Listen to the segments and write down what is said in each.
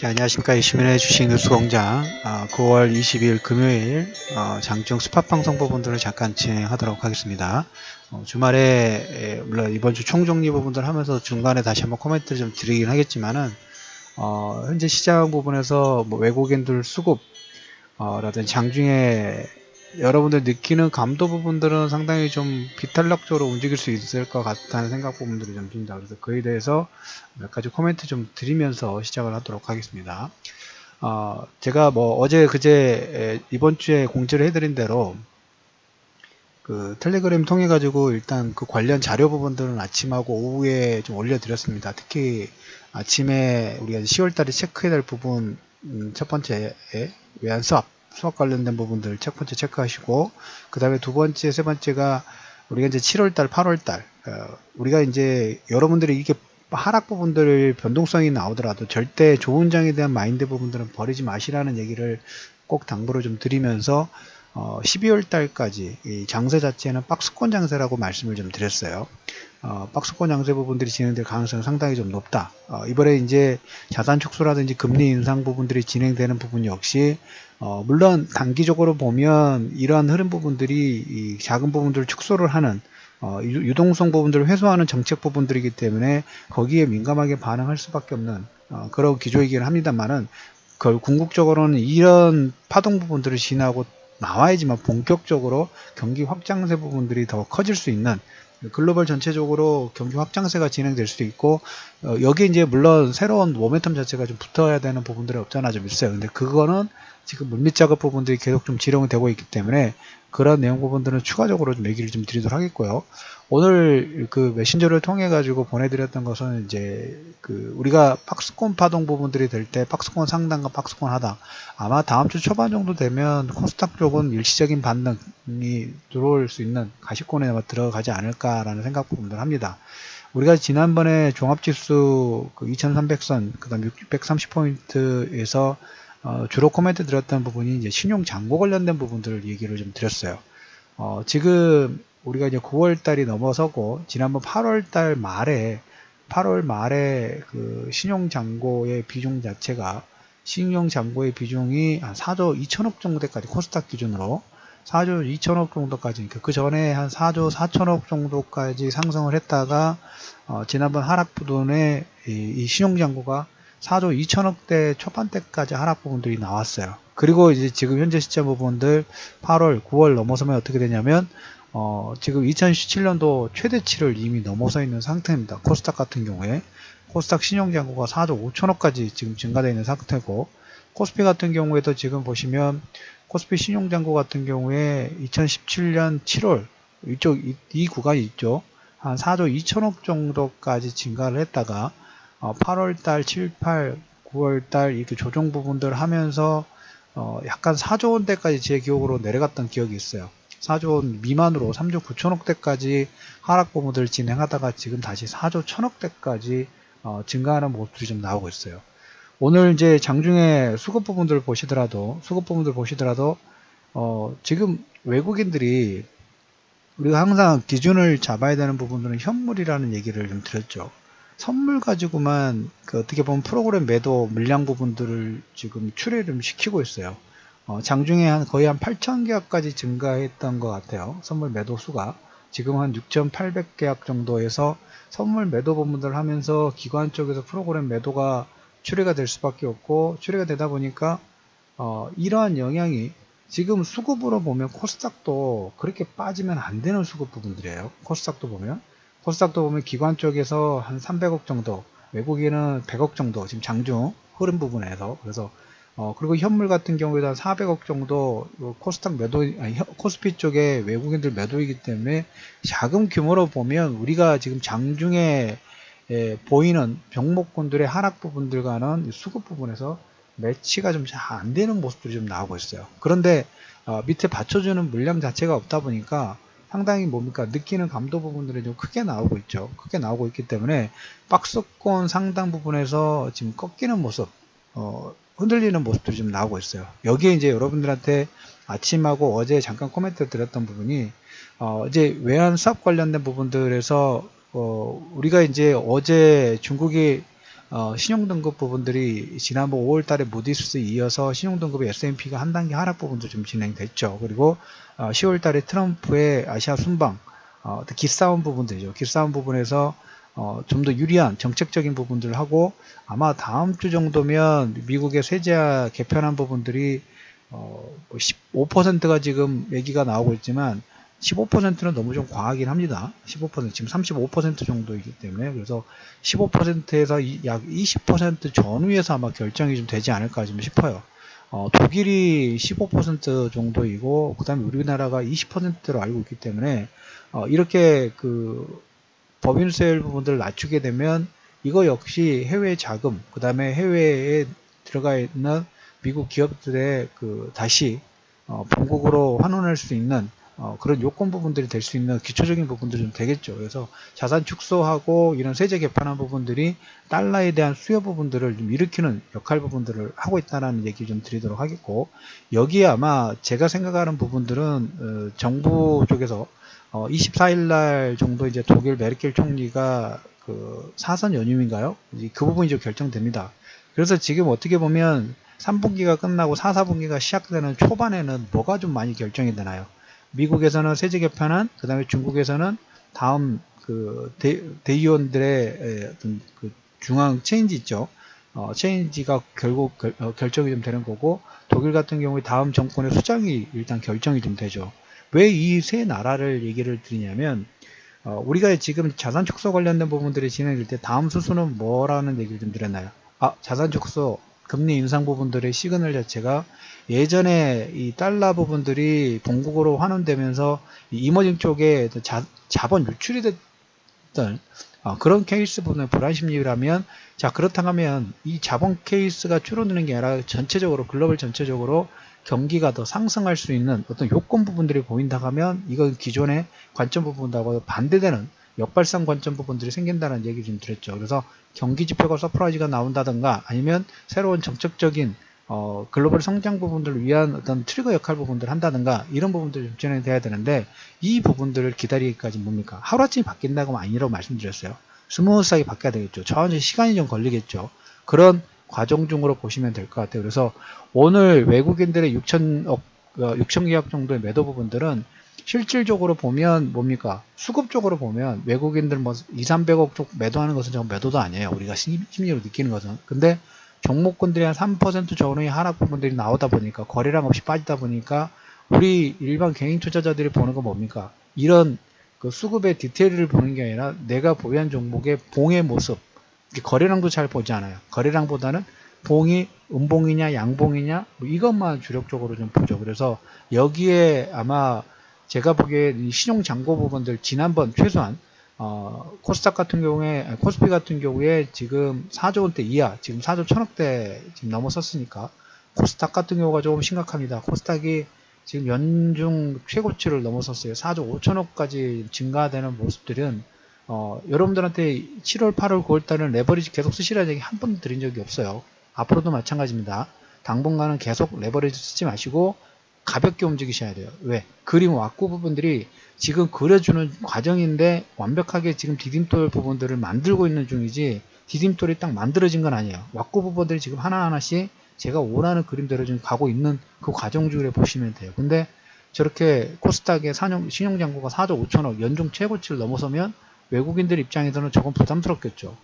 자, 안녕하십니까. 이시민의 주식 뉴스공장 9월 20일 금요일 장중 스팟 방송 부분들을 잠깐 진행하도록 하겠습니다. 주말에 물론 이번 주 총정리 부분들 하면서 중간에 다시 한번 코멘트를 좀 드리긴 하겠지만은 현재 시장 부분에서 뭐 외국인들 수급 라든지 장중에 여러분들 느끼는 감도 부분들은 상당히 좀 비탄력적으로 움직일 수 있을 것 같다는 생각 부분들이 좀 듭니다. 그래서 그에 대해서 몇 가지 코멘트 좀 드리면서 시작을 하도록 하겠습니다. 제가 뭐 어제 그제 이번 주에 공지를 해드린 대로 그 텔레그램 통해 가지고 일단 그 관련 자료 부분들은 아침하고 오후에 좀 올려드렸습니다. 특히 아침에 우리가 10월달에 체크해야 될 부분 첫 번째 외환 수업 관련된 부분들 첫 번째 체크하시고, 그 다음에 두 번째, 세 번째가 우리가 이제 7월달, 8월달 우리가 이제 여러분들이 이게 하락 부분들 변동성이 나오더라도 절대 좋은 장에 대한 마인드 부분들은 버리지 마시라는 얘기를 꼭 당부를 좀 드리면서 12월 달까지 이 장세 자체는 박스권 장세라고 말씀을 좀 드렸어요. 박스권 장세 부분들이 진행될 가능성이 상당히 좀 높다. 이번에 이제 자산 축소라든지 금리 인상 부분들이 진행되는 부분 역시 물론 단기적으로 보면 이러한 흐름 부분들이 이 작은 부분들을 축소를 하는 유동성 부분들을 회수하는 정책 부분들이기 때문에 거기에 민감하게 반응할 수밖에 없는 그런 기조이긴 합니다만은 궁극적으로는 이런 파동 부분들을 지나고 나와야지만 본격적으로 경기 확장세 부분들이 더 커질 수 있는, 글로벌 전체적으로 경기 확장세가 진행될 수도 있고 여기 이제 물론 새로운 모멘텀 자체가 좀 붙어야 되는 부분들이 없잖아 좀 있어요. 근데 그거는 지금 물밑 작업 부분들이 계속 좀 진행이 되고 있기 때문에 그런 내용 부분들은 추가적으로 좀 얘기를 좀 드리도록 하겠고요. 오늘 그 메신저를 통해 가지고 보내드렸던 것은 이제 그 우리가 박스권 파동 부분들이 될 때 박스권 상단과 박스권 하단, 아마 다음 주 초반 정도 되면 코스닥 쪽은 일시적인 반등이 들어올 수 있는 가시권에 아마 들어가지 않을까라는 생각 부분들 합니다. 우리가 지난번에 종합지수 그 2300선 그 다음 630포인트에서 주로 코멘트 드렸던 부분이 이제 신용 잔고 관련된 부분들을 얘기를 좀 드렸어요. 지금 우리가 이제 9월 달이 넘어서고 지난번 8월 말에 그 신용 잔고의 비중 자체가 신용 잔고의 비중이 한 4조 2천억 정도까지 코스닥 기준으로 4조 2천억 정도까지, 그 전에 한 4조 4천억 정도까지 상승을 했다가 지난번 하락 부분에 이 신용 잔고가 4조 2천억대 초반대까지 하락 부분들이 나왔어요. 그리고 이제 지금 현재 시점 부분들 8월, 9월 넘어서면 어떻게 되냐면 지금 2017년도 최대치를 이미 넘어서 있는 상태입니다. 코스닥 같은 경우에 코스닥 신용잔고가 4조 5천억까지 지금 증가되어 있는 상태고, 코스피 같은 경우에도 지금 보시면 코스피 신용잔고 같은 경우에 2017년 7월 이 구간이 있죠. 한 4조 2천억 정도까지 증가를 했다가 8월달, 7, 8, 9월달 이렇게 조정 부분들 하면서 약간 4조 원대까지 제 기억으로 내려갔던 기억이 있어요. 4조 원 미만으로 3조 9천억대까지 하락 부분들을 진행하다가 지금 다시 4조 1천억대까지 증가하는 모습들이 좀 나오고 있어요. 오늘 이제 장중에 수급 부분들 보시더라도 지금 외국인들이 우리가 항상 기준을 잡아야 되는 부분들은 현물이라는 얘기를 좀 드렸죠. 선물 가지고만 어떻게 보면 프로그램 매도 물량 부분들을 지금 추례를 좀 시키고 있어요. 장중에 거의 한 8,000계약까지 증가했던 것 같아요. 선물 매도 수가 지금 한 6,800계약 정도에서 선물 매도 부분들을 하면서 기관 쪽에서 프로그램 매도가 추례가 될 수밖에 없고, 추례가 되다 보니까 이러한 영향이 지금 수급으로 보면 코스닥도 그렇게 빠지면 안 되는 수급 부분들이에요. 코스닥도 보면 기관 쪽에서 한 300억 정도, 외국인은 100억 정도 지금 장중 흐름 부분에서, 그래서 그리고 현물 같은 경우에도 한 400억 정도 코스닥 코스피 쪽에 외국인들 매도이기 때문에 작은 규모로 보면 우리가 지금 장중에 보이는 종목군들의 하락 부분들과는 수급 부분에서 매치가 좀 잘 안 되는 모습들이 좀 나오고 있어요. 그런데 밑에 받쳐주는 물량 자체가 없다 보니까 상당히 느끼는 감도 부분들이 좀 크게 나오고 있죠. 크게 나오고 있기 때문에 박스권 상당 부분에서 지금 꺾이는 모습, 흔들리는 모습들이 좀 나오고 있어요. 여기에 이제 여러분들한테 아침하고 어제 잠깐 코멘트 드렸던 부분이 이제 외환 수합 관련된 부분들에서 우리가 이제 어제 중국이 신용등급 부분들이 지난번 5월 달에 무디스 이어서 신용등급의 S&P가 한 단계 하락 부분도 좀 진행됐죠. 그리고 10월 달에 트럼프의 아시아 순방, 기싸움 부분들이죠. 기싸움 부분에서 좀 더 유리한 정책적인 부분들을 하고, 아마 다음 주 정도면 미국의 세제 개편한 부분들이 15%가 지금 얘기가 나오고 있지만 15%는 너무 좀 과하긴 합니다. 15% 지금 35% 정도이기 때문에, 그래서 15%에서 약 20% 전후에서 아마 결정이 좀 되지 않을까 좀 싶어요. 독일이 15% 정도이고 그 다음에 우리나라가 20%로 알고 있기 때문에 이렇게 그 법인세 부분들을 낮추게 되면 이거 역시 해외 자금, 그 다음에 해외에 들어가 있는 미국 기업들의 다시 본국으로 환원할 수 있는 그런 요건 부분들이 될 수 있는 기초적인 부분들이 좀 되겠죠. 그래서 자산 축소하고 이런 세제 개편한 부분들이 달러에 대한 수요 부분들을 좀 일으키는 역할 부분들을 하고 있다는 얘기 좀 드리도록 하겠고, 여기에 아마 제가 생각하는 부분들은 정부 쪽에서 24일 날 정도 이제 독일 메르켈 총리가 사선 연임인가요? 그 부분이 좀 결정됩니다. 그래서 지금 어떻게 보면 3분기가 끝나고 4, 4분기가 시작되는 초반에는 뭐가 좀 많이 결정이 되나요? 미국에서는 세제 개편안, 그 다음에 중국에서는 다음 대의원들의 어떤 중앙 체인지 있죠. 체인지가 결국 결정이 좀 되는 거고, 독일 같은 경우에 다음 정권의 수장이 일단 결정이 좀 되죠. 왜 이 세 나라를 얘기를 드리냐면, 우리가 지금 자산 축소 관련된 부분들이 진행될 때 다음 수순은 뭐라는 얘기를 좀 드렸나요? 자산 축소, 금리 인상 부분들의 시그널 자체가 예전에 이 달러 부분들이 본국으로 환원되면서 이머징 쪽에 자본 유출이 됐던 그런 케이스 부분의 불안 심리라면, 자, 그렇다고 하면 이 자본 케이스가 줄어드는 게 아니라 전체적으로 글로벌 전체적으로 경기가 더 상승할 수 있는 어떤 요건 부분들이 보인다 하면, 이건 기존의 관점 부분하고 반대되는 역발상 관점 부분들이 생긴다는 얘기 좀 드렸죠. 그래서 경기 지표가 서프라이즈가 나온다든가 아니면 새로운 정책적인 글로벌 성장 부분들을 위한 어떤 트리거 역할 부분들을 한다든가 이런 부분들이 좀 진행돼야 되는데, 이 부분들을 기다리기까지 뭡니까? 하루아침에 바뀐다고 아니라고 말씀드렸어요. 스무스하게 바뀌어야 되겠죠. 천천히 시간이 좀 걸리겠죠. 그런 과정 중으로 보시면 될 것 같아요. 그래서 오늘 외국인들의 6천 계약 정도의 매도 부분들은 실질적으로 보면 뭡니까? 수급적으로 보면 외국인들 뭐 2, 300억 쪽 매도하는 것은 좀 매도도 아니에요. 우리가 심리로 느끼는 것은. 근데 종목군들이 한 3% 전후의 하락 부분들이 나오다 보니까, 거래량 없이 빠지다 보니까 우리 일반 개인 투자자들이 보는 건 뭡니까? 이런 수급의 디테일을 보는 게 아니라 내가 보유한 종목의 봉의 모습, 거래량도 잘 보지 않아요. 거래량보다는 봉이 음봉이냐 양봉이냐 뭐 이것만 주력적으로 좀 보죠. 그래서 여기에 아마 제가 보기에 신용 잔고 부분들 지난번 최소한 코스닥 같은 경우에, 코스피 같은 경우에 지금 4조 원대 이하, 지금 4조 1000억대 지금 넘어섰으니까 코스닥 같은 경우가 조금 심각합니다. 코스닥이 지금 연중 최고치를 넘어섰어요. 4조 5천억까지 증가되는 모습들은 여러분들한테 7월, 8월, 9월달은 레버리지 계속 쓰시라는 얘기 한 번도 드린 적이 없어요. 앞으로도 마찬가지입니다. 당분간은 계속 레버리지 쓰지 마시고 가볍게 움직이셔야 돼요. 왜? 그림 왁구 부분들이 지금 그려주는 과정인데 완벽하게 지금 디딤돌 부분들을 만들고 있는 중이지, 디딤돌이 딱 만들어진 건 아니에요. 왁구 부분들이 지금 하나하나씩 제가 원하는 그림대로 지금 가고 있는 그 과정 중에 보시면 돼요. 근데 저렇게 코스닥의 신용잔고가 4조 5천억 연중 최고치를 넘어서면 외국인들 입장에서는 저건 부담스럽겠죠.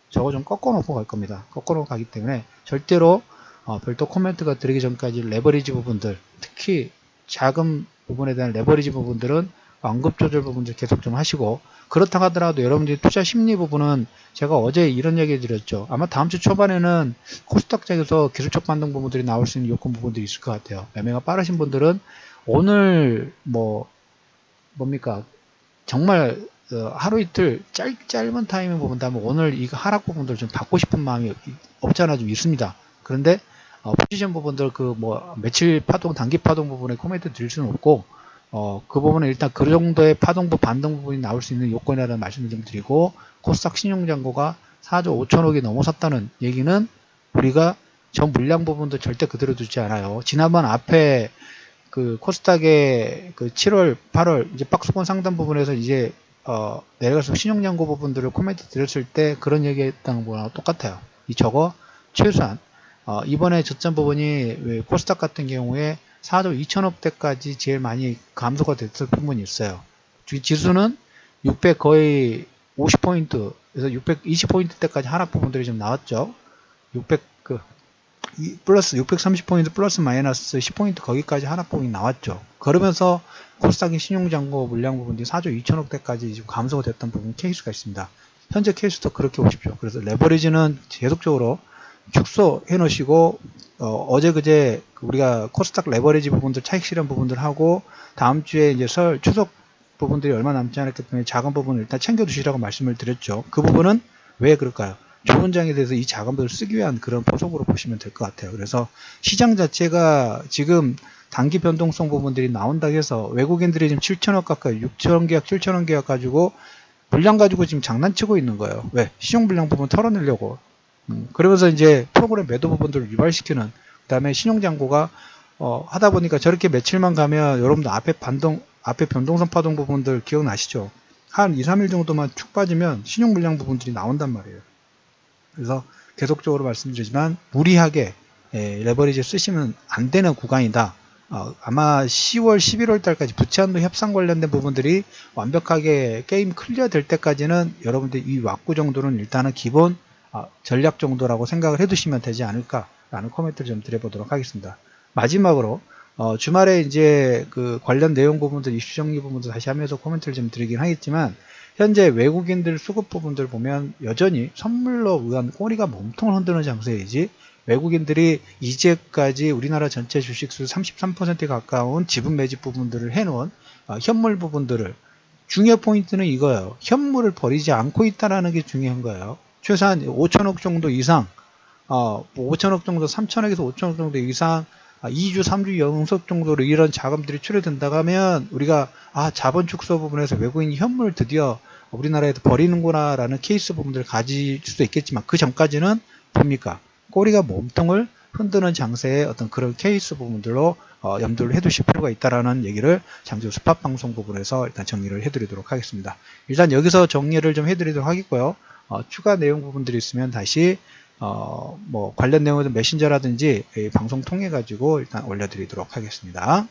저거 좀 꺾어놓고 갈 겁니다. 꺾어놓고 가기 때문에 절대로 별도 코멘트가 드리기 전까지 레버리지 부분들, 특히 자금 부분에 대한 레버리지 부분들은 완급 조절 부분들 계속 좀 하시고, 그렇다 하더라도 여러분들이 투자 심리 부분은 제가 어제 이런 얘기 드렸죠. 아마 다음 주 초반에는 코스닥 쪽에서 기술적 반등 부분들이 나올 수 있는 요건 부분들이 있을 것 같아요. 매매가 빠르신 분들은 오늘 뭡니까? 정말 하루 이틀 짧은 타이밍 부분다면 오늘 이거 하락 부분들 좀 받고 싶은 마음이 없잖아 좀 있습니다. 그런데 포지션 부분들 며칠 파동, 단기 파동 부분에 코멘트 드릴 수는 없고, 그 부분은 일단 그 정도의 파동부 반등 부분이 나올 수 있는 요건이라는 말씀을 좀 드리고, 코스닥 신용잔고가 4조 5천억이 넘어섰다는 얘기는 우리가 전 물량 부분도 절대 그대로 두지 않아요. 지난번 앞에 코스닥의 7월, 8월 이제 박스권 상단 부분에서 이제 내려가서 신용잔고 부분들을 코멘트 드렸을 때 그런 얘기 했던 거랑 똑같아요. 저거 최소한 이번에 저점 부분이 코스닥 같은 경우에 4조 2천억대까지 제일 많이 감소가 됐을 부분이 있어요. 지수는 600 거의 50포인트, 그래서 620포인트대까지 하락 부분들이 좀 나왔죠. 600, 플러스 630포인트 플러스 마이너스 10포인트 거기까지 하락 부분이 나왔죠. 그러면서 코스닥의 신용잔고 물량 부분들이 4조 2천억대까지 지금 감소가 됐던 부분 케이스가 있습니다. 현재 케이스도 그렇게 보십시오. 그래서 레버리지는 계속적으로 축소해 놓으시고 어제 그제 우리가 코스닥 레버리지 부분들 차익 실현 부분들 하고 다음 주에 이제 추석 부분들이 얼마 남지 않았기 때문에 작은 부분을 일단 챙겨 두시라고 말씀을 드렸죠. 그 부분은 왜 그럴까요? 좋은 장에 대해서 이 자금들을 쓰기 위한 그런 포석으로 보시면 될 것 같아요. 그래서 시장 자체가 지금 단기 변동성 부분들이 나온다고 해서 외국인들이 지금 7천억 가까이 6천원 계약 7천원 계약 가지고 물량 가지고 지금 장난치고 있는 거예요. 왜? 시중 물량 부분 털어내려고. 그러면서 이제 프로그램 매도 부분들을 유발시키는, 그 다음에 신용잔고가 하다 보니까 저렇게 며칠만 가면 여러분들 앞에 변동성 파동 부분들 기억나시죠? 한 2, 3일 정도만 축 빠지면 신용 물량 부분들이 나온단 말이에요. 그래서 계속적으로 말씀드리지만 무리하게 레버리지 쓰시면 안 되는 구간이다. 아마 10월, 11월 달까지 부채한도 협상 관련된 부분들이 완벽하게 게임 클리어 될 때까지는 여러분들 이 왁구 정도는 일단은 기본 전략 정도라고 생각을 해두시면 되지 않을까라는 코멘트를 좀 드려보도록 하겠습니다. 마지막으로 주말에 이제 그 관련 내용 부분들, 이슈 정리 부분들 다시 하면서 코멘트를 좀 드리긴 하겠지만 현재 외국인들 수급 부분들 보면 여전히 선물로 의한 꼬리가 몸통을 흔드는 장세이지 외국인들이 이제까지 우리나라 전체 주식수 33%에 가까운 지분 매집 부분들을 해놓은 현물 부분들을, 중요 포인트는 이거예요. 현물을 버리지 않고 있다는 게 중요한 거예요. 최소한 5천억 정도 이상, 5천억 정도, 3천억에서 5천억 정도 이상 2주, 3주 연속 정도로 이런 자금들이 출해된다고 하면 우리가 자본 축소 부분에서 외국인이 현물을 드디어 우리나라에서 버리는구나 라는 케이스 부분들을 가질 수도 있겠지만 그 전까지는 뭡니까? 꼬리가 몸통을 흔드는 장세의 어떤 그런 케이스 부분들로 염두를 해두실 필요가 있다라는 얘기를 장주 스팟 방송 부분에서 일단 정리를 해드리도록 하겠습니다. 일단 여기서 정리를 좀 해드리도록 하겠고요. 추가 내용 부분들이 있으면 다시 뭐 관련 내용은 메신저라든지 방송 통해 가지고 일단 올려드리도록 하겠습니다.